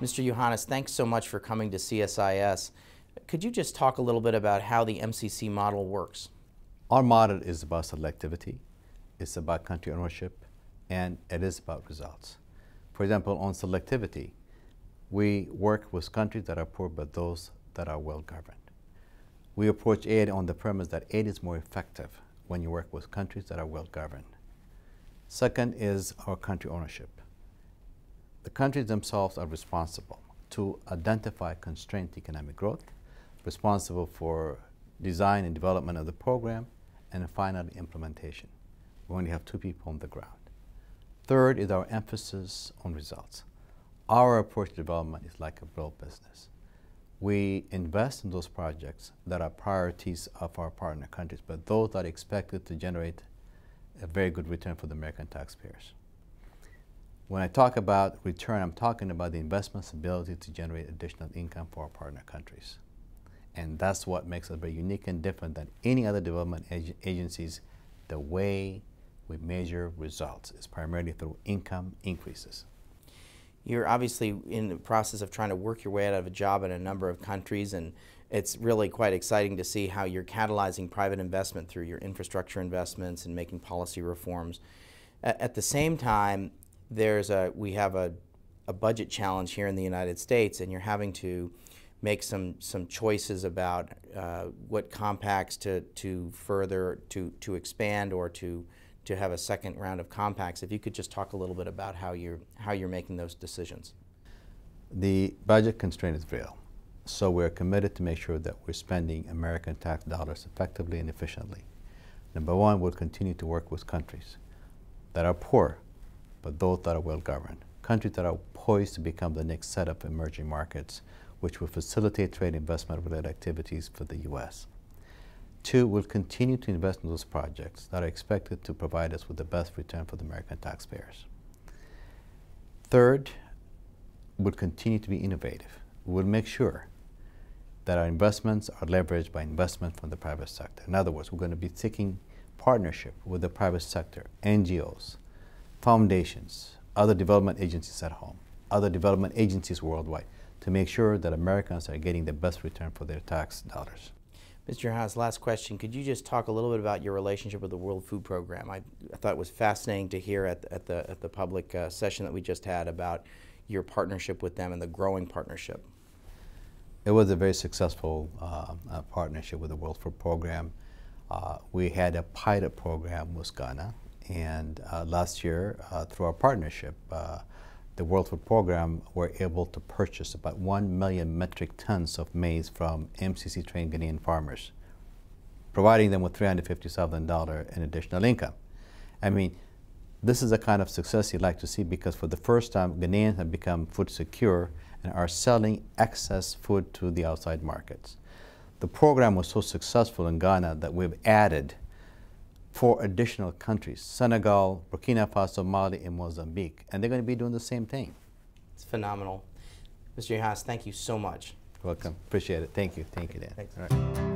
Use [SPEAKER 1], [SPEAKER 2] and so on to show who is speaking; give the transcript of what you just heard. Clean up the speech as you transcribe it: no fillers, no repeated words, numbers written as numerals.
[SPEAKER 1] Mr. Yohannes, thanks so much for coming to CSIS. Could you just talk a little bit about how the MCC model works?
[SPEAKER 2] Our model is about selectivity, it's about country ownership, and it is about results. For example, on selectivity, we work with countries that are poor but those that are well governed. We approach aid on the premise that aid is more effective when you work with countries that are well governed. Second is our country ownership. The countries themselves are responsible to identify constrained economic growth, responsible for design and development of the program, and finally implementation. We only have two people on the ground. Third is our emphasis on results. Our approach to development is like a real business. We invest in those projects that are priorities of our partner countries, but those that are expected to generate a very good return for the American taxpayers. When I talk about return, I'm talking about the investment's ability to generate additional income for our partner countries. And that's what makes us very unique and different than any other development agencies. The way we measure results is primarily through income increases.
[SPEAKER 1] You're obviously in the process of trying to work your way out of a job in a number of countries, and it's really quite exciting to see how you're catalyzing private investment through your infrastructure investments and making policy reforms. At the same time, we have a budget challenge here in the United States, and you're having to make some choices about what compacts to further to expand or to have a second round of compacts. If you could just talk a little bit about how you're making those decisions.
[SPEAKER 2] The budget constraint is real, so we're committed to make sure that we're spending American tax dollars effectively and efficiently. Number one, we'll continue to work with countries that are poor, but those that are well governed, countries that are poised to become the next set of emerging markets, which will facilitate trade investment related activities for the U.S. Two, we'll continue to invest in those projects that are expected to provide us with the best return for the American taxpayers. Third, we'll continue to be innovative. We'll make sure that our investments are leveraged by investment from the private sector. In other words, we're going to be seeking partnership with the private sector, NGOs, foundations, other development agencies at home, other development agencies worldwide, to make sure that Americans are getting the best return for their tax dollars.
[SPEAKER 1] Mr. Yohannes, last question. Could you just talk a little bit about your relationship with the World Food Program? I thought it was fascinating to hear at the public session that we just had about your partnership with them and the growing partnership.
[SPEAKER 2] It was a very successful partnership with the World Food Program. We had a pilot program with Ghana, and last year, through our partnership, the World Food Program were able to purchase about 1 million metric tons of maize from MCC-trained Ghanaian farmers, providing them with $350,000 in additional income. I mean, this is the kind of success you'd like to see, because for the first time, Ghanaians have become food secure and are selling excess food to the outside markets. The program was so successful in Ghana that we've added 4 additional countries: Senegal, Burkina Faso, Mali, and Mozambique. And they're going to be doing the same thing.
[SPEAKER 1] It's phenomenal. Mr. Yohannes, thank you so much.
[SPEAKER 2] Welcome. Appreciate it. Thank you. Thank you, Dan.
[SPEAKER 1] Thanks.
[SPEAKER 2] All right.